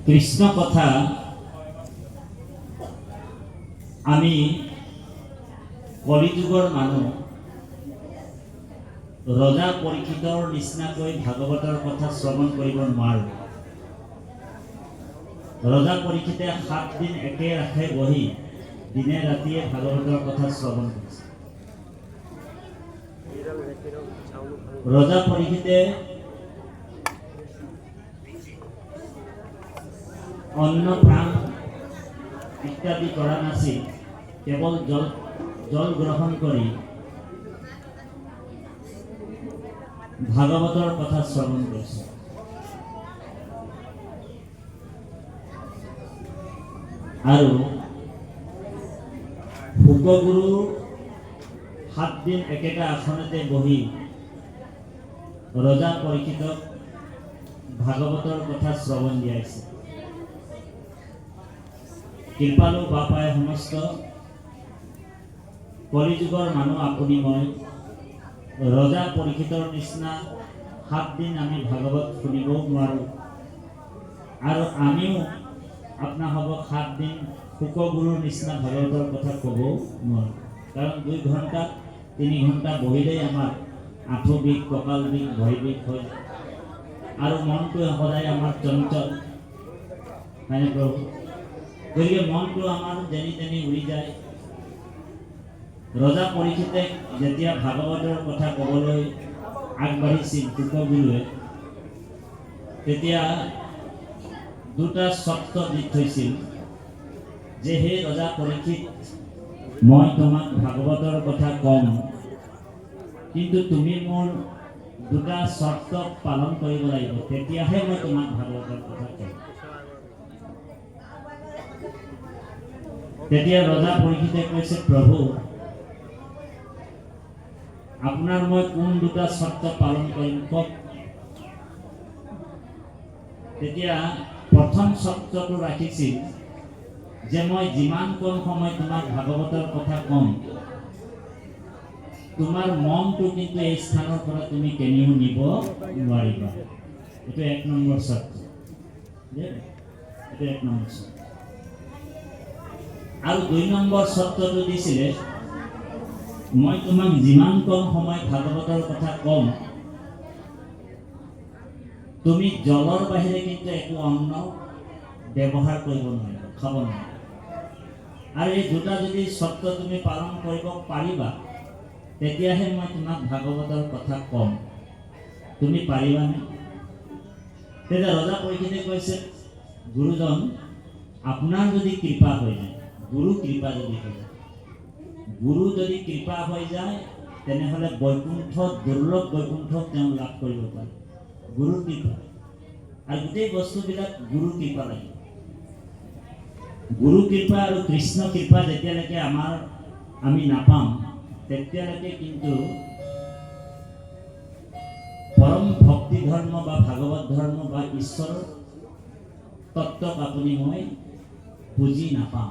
কৃষ্ণ কথা আমি কলিযুগৰ মানুহ ৰজা পৰীক্ষিতৰ নিচিনাকৈ ভাগৱতৰ কথা শ্ৰৱণ কৰিব নোৱাৰোঁ। ৰজা পৰীক্ষিতে 7 দিন একেৰাখে বহি দিনে ৰাতিয়ে ভাগৱতৰ কথা শ্ৰৱণ কৰিছে। ৰজা পৰীক্ষিতে অন্ন প্ৰাণ ইত্যাদি কৰা নাছিল, কেৱল জল গ্ৰহণ কৰি ভাগৱতৰ কথা শ্ৰৱণ কৰিছে। আৰু শুকগুৰু 7 দিন একেটা আসনতে বহি ৰজা পৰীক্ষিতক ভাগৱতৰ কথা শ্ৰৱণ দিয়াইছে। কৃপালু বাপাই সমস্ত কলিযুগৰ মানুহ আপুনি মই ৰজা পৰীক্ষিতৰ নিচিনা 7 দিন আমি ভাগৱত শুনিবও নোৱাৰোঁ, আৰু আমিও আপোনালোকক 7 দিন শুকগুৰুৰ নিচিনা ভাগৱতৰ কথা ক'বও নোৱাৰোঁ। কাৰণ 2 ঘণ্টা 3 ঘণ্টা বহিলেই আমাৰ আঁঠু বিষ, কঁকাল বিষ, ভৰি বিষ হয়, আৰু মনটো সদায় আমাৰ চঞ্চল, হয়নে প্ৰভু? গতিকে মনটো আমাৰ যেনি তেনি উৰি যায়। ৰজা পৰীক্ষিতে যেতিয়া ভাগৱতৰ কথা ক'বলৈ আগবাঢ়িছিল শুকগুৰুৱে, তেতিয়া 2টা চৰ্ত দি থৈছিল যে হে ৰজা পৰীক্ষিত, মই তোমাক ভাগৱতৰ কথা ক'ম, কিন্তু তুমি মোৰ 2টা চৰ্ত পালন কৰিব লাগিব, তেতিয়াহে মই তোমাক ভাগৱতৰ কথা ক'ম। তেতিয়া ৰজা পৰীক্ষিতে কৈছে, প্ৰভু আপোনাৰ মই কোন 2টা চৰ্ত পালন কৰিম কওক। তেতিয়া প্ৰথম চৰ্তটো ৰাখিছিল যে মই যিমান কম সময় তোমাক ভাগৱতৰ কথা ক'ম, তোমাৰ মনটো কিন্তু এই স্থানৰ পৰা তুমি কেনিও নিব নোৱাৰিবা। এইটো 1 নম্বৰ চৰ্ত। এইটো 1 নম্বৰ চৰ্ত। আৰু 2 নম্বৰ চৰ্তটো দিছিলে, মই তোমাক যিমান কম সময় ভাগৱতৰ কথা ক'ম, তুমি জলৰ বাহিৰে কিন্তু একো অন্ন ব্যৱহাৰ কৰিব নোৱাৰিবা, খাব নোৱাৰিবা। আৰু এই 2টা যদি চৰ্ত তুমি পালন কৰিব পাৰিবা, তেতিয়াহে মই তোমাক ভাগৱতৰ কথা ক'ম। তুমি পাৰিবানে? তেতিয়া ৰজা পৰীক্ষিতে কৈছে, গুৰুজন আপোনাৰ যদি কৃপা হৈ যায়, গুৰু কৃপা যদি হৈ যায়, গুৰু যদি কৃপা হৈ যায়, তেনেহ'লে বৈকুণ্ঠ, দুৰ্লভ বৈকুণ্ঠ তেওঁ লাভ কৰিব পাৰে। গুৰু কৃপা, আৰু গোটেই বস্তুবিলাক গুৰু কৃপা লাগিব। গুৰু কৃপা আৰু কৃষ্ণ কৃপা যেতিয়ালৈকে আমি নাপাম, তেতিয়ালৈকে কিন্তু পৰম ভক্তি ধৰ্ম বা ভাগৱত ধৰ্ম বা ঈশ্বৰ তত্ত্বক আপুনি মই বুজি নাপাম।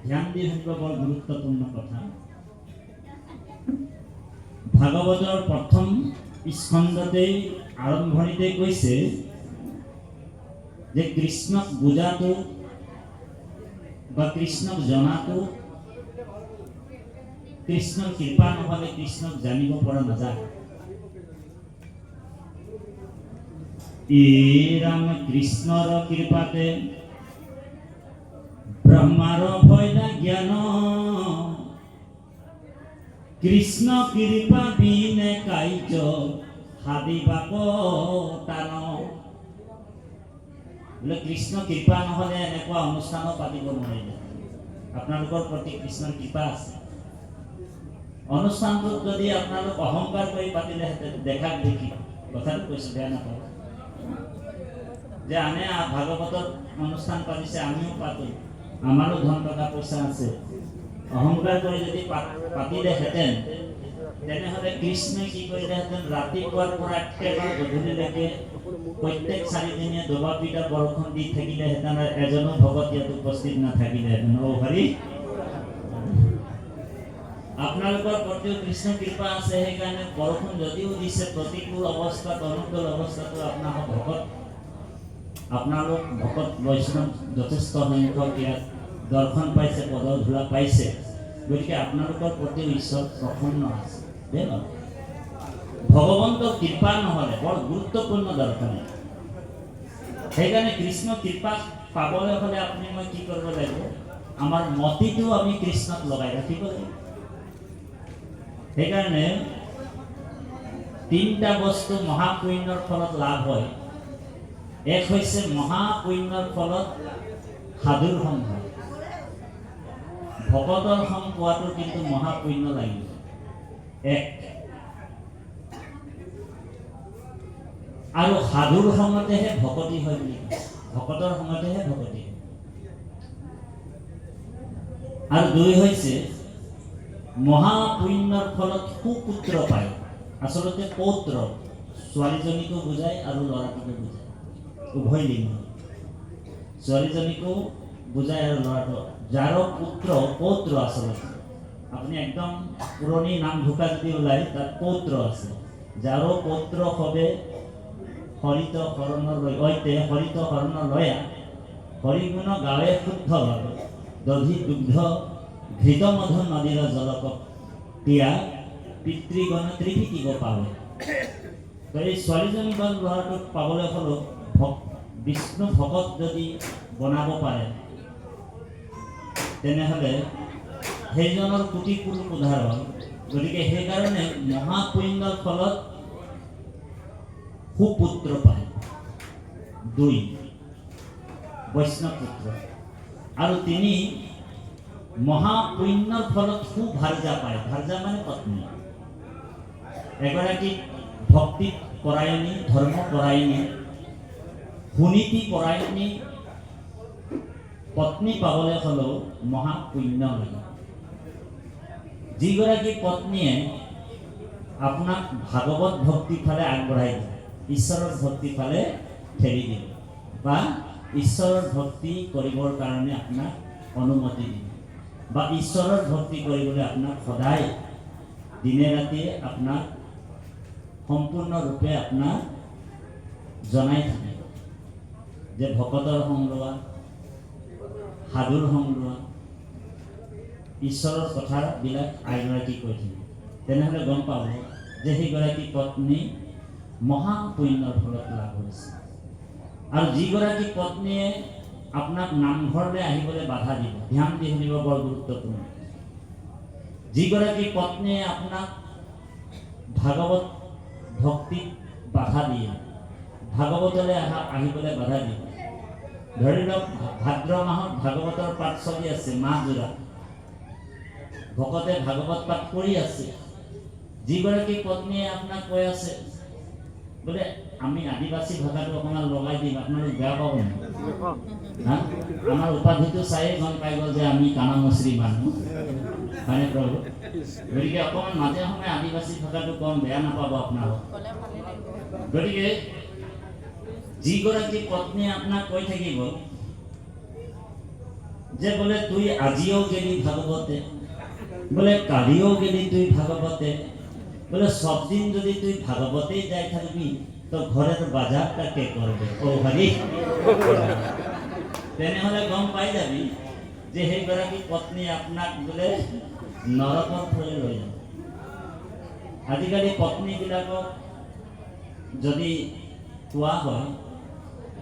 ধ্যান দি শুনিব, বৰ গুৰুত্বপূৰ্ণ কথা। ভাগৱতৰ প্ৰথম স্কন্ধতেই আৰম্ভণিতে কৈছে যে কৃষ্ণক বুজাটো বা কৃষ্ণক জনাটো, কৃষ্ণৰ কৃপা নহ'লে কৃষ্ণক জানিব পৰা নাযায়। ৰাম কৃষ্ণৰ কৃপাতে ব্ৰহ্মাৰ ভয়লা জ্ঞান, কৃষ্ণ কৃপা বিনে কাৰ্য সাধিবাক টান। বোলে কৃষ্ণ কৃপা নহ'লে এনেকুৱা অনুষ্ঠানো পাতিব নোৱাৰিলে। আপোনালোকৰ প্ৰতি কৃষ্ণৰ কৃপা আছে। অনুষ্ঠানটোত যদি আপোনালোক অহংকাৰ কৰি পাতিলেহেঁতেন, দেখাক দেখি, কথাটো কৈছোঁ, বেয়া নাপাব, যে আনে ভাগৱতত অনুষ্ঠান পাতিছে আমিও পাতোঁ, আমাৰো ধন টকা পইচা আছে, অহংকাৰ কৰি যদি পাতিলেহেঁতেন, তেনেহ'লে কৃষ্ণই কি কৰিলেহেঁতেন, ৰাতিপুৱাৰ পৰা একেবাৰে গধূলিলৈকে প্ৰত্যেক 4 দিনীয়া দবা পিটা বৰষুণ দি থাকিলেহেঁতেন, আৰু এজনো ভকত ইয়াত উপস্থিত নাথাকিলেহেঁতেন। অ হৰি, আপোনালোকৰ প্ৰতিও কৃষ্ণ কৃপা আছে, সেইকাৰণে বৰষুণ যদিও দিছে প্ৰতিকূল অৱস্থাত, অনুকূল অৱস্থাতো আপোনালোক ভকত আপোনালোক ভকত বৈষ্ণৱ যথেষ্ট সংখ্যক ইয়াত দৰ্শন পাইছে, পদধূলা পাইছে, গতিকে আপোনালোকৰ প্ৰতিও ঈশ্বৰ প্ৰসন্ন আছে দেই। ভগৱন্তৰ কৃপা নহ'লে বৰ গুৰুত্বপূৰ্ণ দৰ্শন। সেইকাৰণে কৃষ্ণ কৃপা পাবলৈ হ'লে আপুনি মই কি কৰিব লাগিব, আমাৰ মতিটো আমি কৃষ্ণক লগাই ৰাখিব লাগিব। সেইকাৰণে তিনিটা বস্তু মহাপুণ্যৰ ফলত লাভ হয়। এক হৈছে মহাপুণ্যৰ ফলত সাধুৰ সং হয়। ভকতৰ সং পোৱাটো কিন্তু মহাপুণ্য লাগিব। এক আৰু সাধুৰ সময়তেহে ভকতি হয় বুলি কয়, ভকতৰ সময়তেহে ভকতি হয়। আৰু দুই হৈছে মহাপুণ্যৰ ফলত সুপুত্ৰ পায়। আচলতে পৌত্ৰ ছোৱালীজনীকো বুজায় আৰু ল'ৰাটোকো বুজায়, উভয় লিংগ। ছোৱালীজনীকো বুজায় আৰু ল'ৰাটো, যাৰ পুত্ৰ পৌত্ৰ আচলতে। আপুনি একদম পুৰণি নাম ঢোকা যদি ওলায় তাত পৌত্ৰ আছে। যাৰ পৌত্ৰ হবে হৰিত শৰণৰ ঐতে হৰিত শৰণৰ লয়া, হৰিগুণ গাৱে শুদ্ধ ভাৱে, দধি দুগ্ধ ঘৃত মধু নদীৰ জলক তিয়া, পিতৃগণ ত্ৰিপিটিব পাৱে। তো এই ছোৱালীজনী বা ল'ৰাটোক পাবলৈ হ'লেও বিষ্ণু ভকত যদি বনাব পাৰে, তেনেহ'লে সেইজনৰ কোটি কোটি উদাহৰণ। গতিকে সেইকাৰণে মহাপুণ্যৰ ফলত সুপুত্ৰ পায়। দুই বৈষ্ণৱ পুত্ৰ। আৰু তিনি মহাপুণ্যৰ ফলত সুভাৰ্যা পায়। ভাৰ্যা মানে পত্নী। এগৰাকী ভক্তি পৰায়ণী, ধৰ্ম পৰায়ণী, সুনীতি পৰায়ণী পত্নী পাবলৈ হ'লেও মহাপুণ্য লাগে। যিগৰাকী পত্নীয়ে আপোনাক ভাগৱত ভক্তিৰ ফালে আগবঢ়াই দিয়ে, ঈশ্বৰৰ ভক্তিৰ ফালে ঠেলি দিব, বা ঈশ্বৰৰ ভক্তি কৰিবৰ কাৰণে আপোনাক অনুমতি দিব, বা ঈশ্বৰৰ ভক্তি কৰিবলৈ আপোনাক সদায় দিনে ৰাতিয়ে আপোনাক সম্পূৰ্ণৰূপে আপোনাক জনাই থাকে যে ভকতৰ সং লোৱা, সাধুৰ সং লোৱা, ঈশ্বৰৰ কথাবিলাক আইগৰাকী কৈ থাকে। তেনেহ'লে গম পাব যে সেইগৰাকী পত্নী মহাপুণ্যৰ ফলত লাভ হৈছে। আৰু যিগৰাকী পত্নীয়ে আপোনাক নামঘৰলৈ আহিবলৈ বাধা দিব, ধ্যান দি শুনিব, বৰ গুৰুত্বপূৰ্ণ। যিগৰাকী পত্নীয়ে আপোনাক ভাগৱত ভক্তিত বাধা দিয়ে, ভাগৱতলৈ আহিবলৈ বাধা দিয়ে। ধৰি লওক ভাদ্ৰ মাহত ভাগৱতৰ পাঠ চলি আছে, মাহজোৰা ভকতে ভাগৱত পাঠ কৰি আছে। যিগৰাকী পত্নীয়ে আপোনাক কৈ আছে বোলে আমি আদিবাসী ভাষাটো অকণমান লগাই দিম, আপোনালোক বেয়া পাব নেকি? আমাৰ উপাধিটো চায়ে গম পাই গ'ল যে আমি কাণামচৰি মানুহ, হয়নে প্ৰভু? গতিকে অকণমান মাজে সময়ে আদিবাসী ভাষাটো কম, বেয়া নাপাব আপোনালোক। গতিকে যিগৰাকী পত্নীয়ে আপোনাক কৈ থাকিব যে বোলে তুই আজিও গেলি ভাগৱতে, বোলে কালিও গেলি তুই ভাগৱতে, বোলে সব দিন যদি তুই ভাগৱতেই যাই থাকবি তো ঘৰেৰ বাজাৰটা কে কৰবে? ও হৰি। তেনেহ'লে গম পাই যাবি যে সেইগৰাকী পত্নী আপোনাক বোলে নৰকৰ ফালে লৈ যাব। আজিকালি পত্নীবিলাকক যদি কোৱা হয়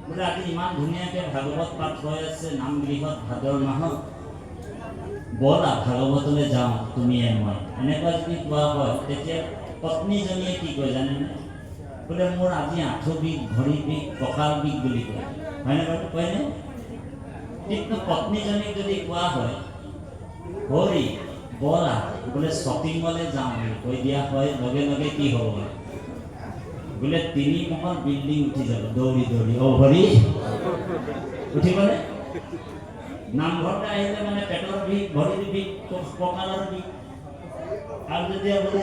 বোলে আজি ইমান ধুনীয়াকৈ ভাগৱত পাঠ হৈ আছে নামগৃহত ভাদৰ মাহত, ব'লা ভাগৱতলৈ যাওঁ তুমিয়ে মই, এনেকুৱা যদি কোৱা হয়, তেতিয়া পত্নীজনীয়ে কি কয় জানেনে? বোলে মোৰ আজি আঁঠু বিষ, ভৰি বিষ, কঁকাল বিষ বুলি কয়, হয়নে বাৰু? কয়নে? কিন্তু পত্নীজনীক যদি কোৱা হয় হৰি ব'লা বোলে শ্বপিঙলৈ যাওঁ বুলি কৈ দিয়া হয়, লগে লগে কি হ'ব? বোলে 3 মহল বিল্ডিং উঠি যাব দৌৰি দৌৰি। অ হৰি উঠিবনে? নামঘৰতে আহিলে মানে পেটৰ বিষ, ভৰিৰ বিষ, কঁকালৰ বিষ। আৰু যেতিয়া বোলে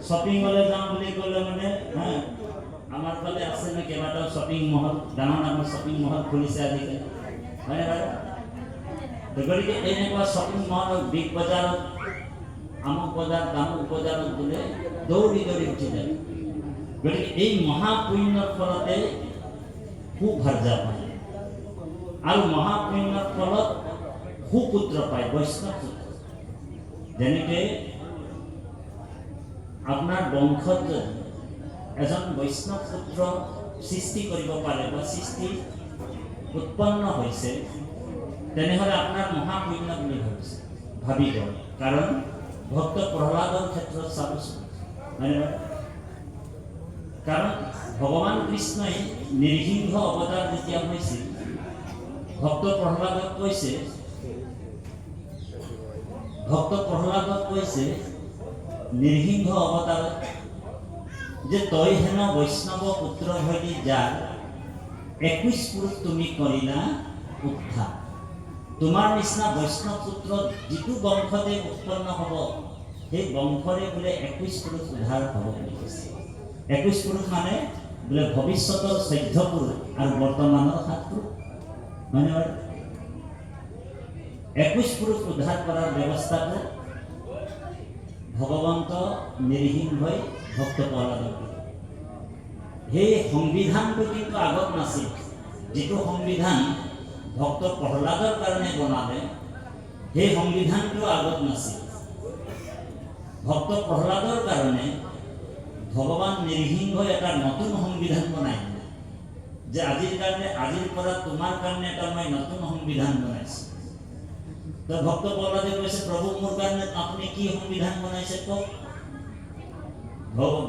শ্বপিঙলৈ যাওঁ বুলি ক'লে মানে আমাৰ ফালে আছে নে কেইবাটাও শ্বপিং মহল, ডাঙৰ ডাঙৰ শ্বপিং মহল খুলিছে আজিকালি, হয়নে বাৰু? গতিকে এনেকুৱা শ্বপিং মহলত, বিগ বজাৰত, আমুক বজাৰ, তামুক বজাৰত বোলে দৌৰি দৌৰি উঠি যায়। গতিকে এই মহাপুণ্যৰ ফলতে সুভাৰ্যা পায় আৰু মহাপুণ্যৰ ফলত সুপুত্ৰ পায়, বৈষ্ণৱ পুত্ৰ। যেনেকে আপোনাৰ বংশত যদি এজন বৈষ্ণৱ পুত্ৰ সৃষ্টি কৰিব পাৰে বা সৃষ্টি উৎপন্ন হৈছে, তেনেহ'লে আপোনাৰ মহাপুণ্য বুলি ভাবিব। কাৰণ ভক্ত প্ৰহ্লাদৰ ক্ষেত্ৰত চাবচোন, হয়নে? কাৰণ ভগৱান কৃষ্ণই নিৰ্সিংহ অৱতাৰ যেতিয়া হৈছিল, ভক্ত প্ৰহ্লাদক কৈছে নিৰ্সিংহ অৱতাৰত যে তই হেন বৈষ্ণৱ পুত্ৰ ভৈলি যাৰ 21 পুৰুষ তুমি কৰিলা উদ্ধাৰ। তোমাৰ নিচিনা বৈষ্ণৱ পুত্ৰ যিটো বংশতে উৎপন্ন হ'ব, সেই বংশৰে বোলে 21 পুৰুষ উদ্ধাৰ হ'ব বুলি কৈছে। 21 পুৰুষ মানে বোলে ভৱিষ্যতৰ 14 পুৰুষ আৰু বৰ্তমানৰ 7 পুৰুষ, হয়নে বাৰু? 21 পুৰুষ উদ্ধাৰ কৰাৰ ব্যৱস্থাটো ভগৱন্ত নিৰ্সিংহই ভক্ত প্ৰহ্লাদক দিলে। সেই সংবিধানটো কিন্তু আগত নাছিল। যিটো সংবিধান ভক্ত প্ৰহ্লাদৰ কাৰণে বনালে, সেই সংবিধানটো আগত নাছিল। ভক্ত প্ৰহ্লাদৰ কাৰণে ভগৱান নিৰ্সিংহই এটা নতুন সংবিধান বনাই দিলে, যে আজিৰ পৰা তোমাৰ কাৰণে এটা মই নতুন সংবিধান বনাইছোঁ। তো ভক্ত প্ৰহ্লাদে কৈছে, প্ৰভু মোৰ কাৰণে আপুনি কি সংবিধান বনাইছে কওক।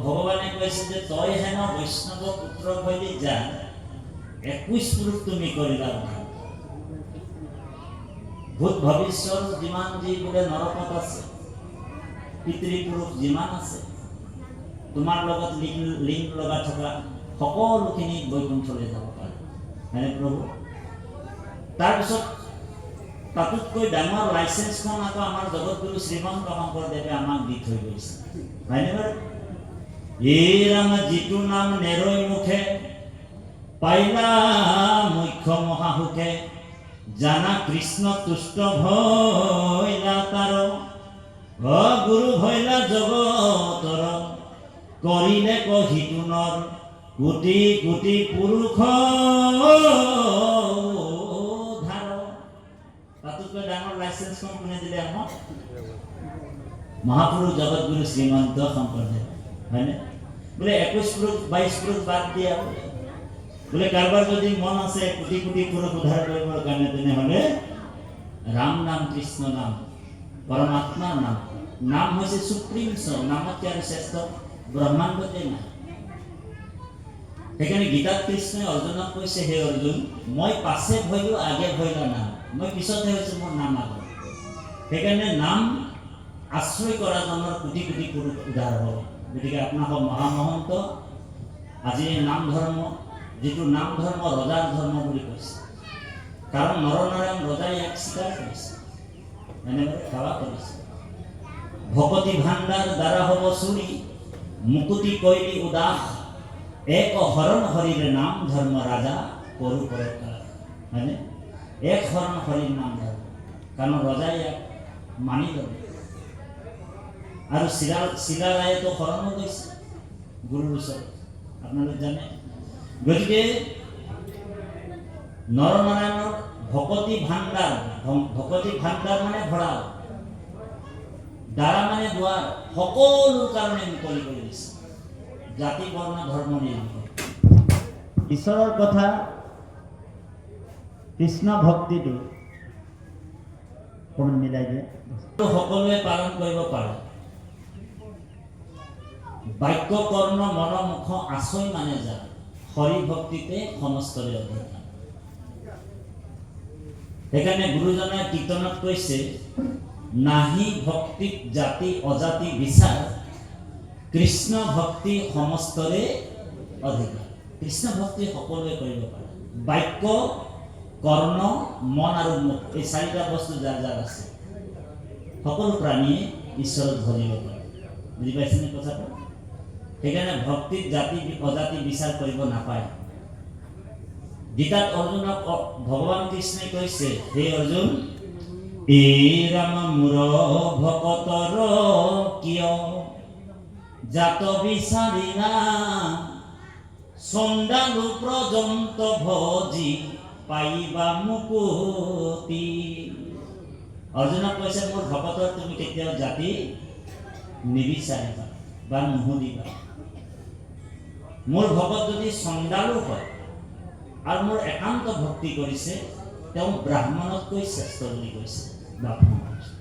ভগৱানে কৈছে যে তই হেন বৈষ্ণৱ পুত্ৰ ভৈলি যা 21 পুৰুষ তুমি কৰিলা। ভূত ভৱিষ্যত যিমান যি বোলে নৰকত আছে, পিতৃপুৰুষ যিমান আছে, তোমাৰ লগত লিংক লগা থকা সকলোখিনি বৈকুণ্ঠলৈ যাব পাৰে, হয়নে প্ৰভু? তাৰপিছত তাতোতকৈ ডাঙৰ লাইচেন্সখন আকৌ আমাৰ জগতগুৰু শ্ৰীমন্ত শংকৰদেৱে আমাক দি থৈ গৈছে, হয়নে বাৰু? এই ৰাম যিটো নাম নেৰৈ মুখে পাইলা মুখ্য মহাসুখে, জানা কৃষ্ণ তুষ্ট ভৈলা তাৰ, গুৰু ভৈলা জগতৰ, কৰিলে কহিতুনৰ কোটি কোটি পুৰুষ ধাৰ। তাতোতকৈ ডাঙৰ লাইচেন্সখন কোনে দিলে আমাক? মহাপুৰুষ জগতগুৰু শ্ৰীমন্ত শংকৰদেৱ, হয়নে? বোলে 21 পুৰুষ 22 পুৰুষ বাদ দিয়া বোলে কাৰোবাৰ যদি মন আছে কোটি কোটি পুৰুষ উদ্ধাৰ কৰিবৰ কাৰণে, তেনেহ'লে ৰাম নাম, কৃষ্ণ নাম, পৰমাত্মাৰ নাম, নাম হৈছে সুপ্ৰিম চ, নামতকৈ আৰু শ্ৰেষ্ঠ ব্ৰহ্মাণ্ডতে নাই। সেইকাৰণে গীতাত কৃষ্ণই অৰ্জুনক কৈছে, হে অৰ্জুন, মই পাছে ভয়লো আগে ভয়লা নাম, মই পিছতহে হৈছোঁ, মোৰ নাম আগত। সেইকাৰণে নাম আশ্ৰয় কৰা জনৰ কোটি কোটি পুৰুষ উদ্ধাৰ হ'ব। গতিকে আপোনালোক মহামহন্ত আজি নাম ধৰ্ম, যিটো নাম ধৰ্ম ৰজাৰ ধৰ্ম বুলি কৈছে, কাৰণ নৰনাৰায়ণ ৰজাই ইয়াক স্বীকাৰ কৰিছে, এনেদৰে সেৱা কৰিছে। ভকতি ভাণ্ডাৰ দ্বাৰা হ'ব চুৰি, মুকুতি কৈলি উদাস, এক হৰণ হৰিৰে নাম ধৰ্ম ৰাজা কৰু পৰকাৰ, হয়নে? এক হৰণ হৰিৰ নাম ধৰ্ম, কাৰণ ৰজাই ইয়াক মানি ল'লে। আৰু চিলাৰায়েতো শৰণো গৈছে গুৰুৰ ওচৰত, আপোনালোক জানে। গতিকে নৰনাৰায়ণৰ ভকতি ভাণ্ডাৰ মানে ভঁৰাল, দ্বাৰা মানে দুৱাৰ, সকলো কাৰণে মুকলি কৰি দিছে, জাতি বৰ্ণ ধৰ্ম নিৰ্বিশেষে। ঈশ্বৰৰ কথা, কৃষ্ণ ভক্তিটো অকণমান মিলাই দিয়ে, সকলোৱে পালন কৰিব পাৰে। বাক্য কৰ্ণ মন মুখ আচই মানে যা, হৰি ভক্তিতে সমস্তৰে অধিকাৰ। সেইকাৰণে গুৰুজনাই কীৰ্তনত কৈছে, নাহি ভক্তিত জাতি অজাতি বিচাৰ, কৃষ্ণ ভক্তি সমস্তৰে অধিকাৰ। কৃষ্ণ ভক্তি সকলোৱে কৰিব পাৰে। বাক্য, কৰ্ণ, মন আৰু মুখ, এই চাৰিটা বস্তু যাৰ যাৰ আছে, সকলো প্ৰাণীয়ে ঈশ্বৰক ধৰিব পাৰে। বুজি পাইছেনে কথাটো? সেইকাৰণে ভক্তিত জাতি অজাতি বিচাৰ কৰিব নাপায়। গীতাত অৰ্জুনক ভগৱান কৃষ্ণই কৈছে, হে অৰ্জুন, এই ৰাম মূৰ ভকতৰ কিয় জাত বিচাৰিলা, চন্দালু পৰ্যন্ত ভজি পাইবা মুকুতি। অৰ্জুনক কৈছে মোৰ ভকতৰ তুমি কেতিয়াও জাতি নিবিচাৰিবা বা নুসুধিবা। মোৰ ভকত যদি চন্দালু হয় আৰু মোৰ একান্ত ভক্তি কৰিছে, তেওঁ ব্ৰাহ্মণতকৈ শ্ৰেষ্ঠ বুলি কৈছে।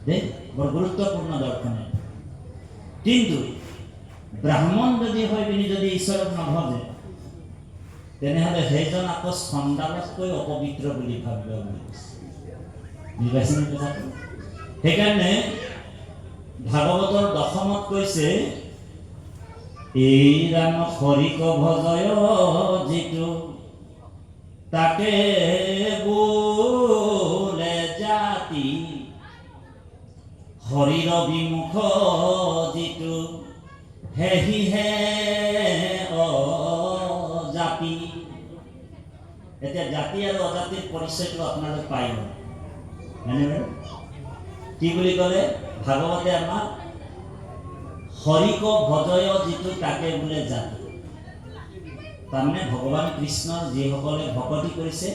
দেই বৰ গুৰুত্বপূৰ্ণ দৰ্শন। কিন্তু ব্ৰাহ্মণ যদি হয় পিনি যদি ঈশ্বৰক নভজে, তেনেহ'লে সেইজন আকৌ চন্দালতকৈ অপবিত্ৰ বুলি ভাবিব বুলি কৈছে। বুজি পাইছেনে কথাটো? সেইকাৰণে ভাগৱতৰ দশমত কৈছে, এই ৰাম হৰিক ভজয় যিটো তাকে বোলে জাতি, হৰিৰ বিমুখ যিটো হেহিহে অজাতি। এতিয়া জাতি আৰু অজাতিৰ পৰিচয়টো আপোনালোক পাই গ'ল, হয়নে বাৰু? কি বুলি ক'লে ভাগৱতে আমাক? হৰিক ভজয় যিটো তাকে বোলে জাতি। তাৰমানে ভগৱান কৃষ্ণৰ যিসকলে ভকতি কৰিছে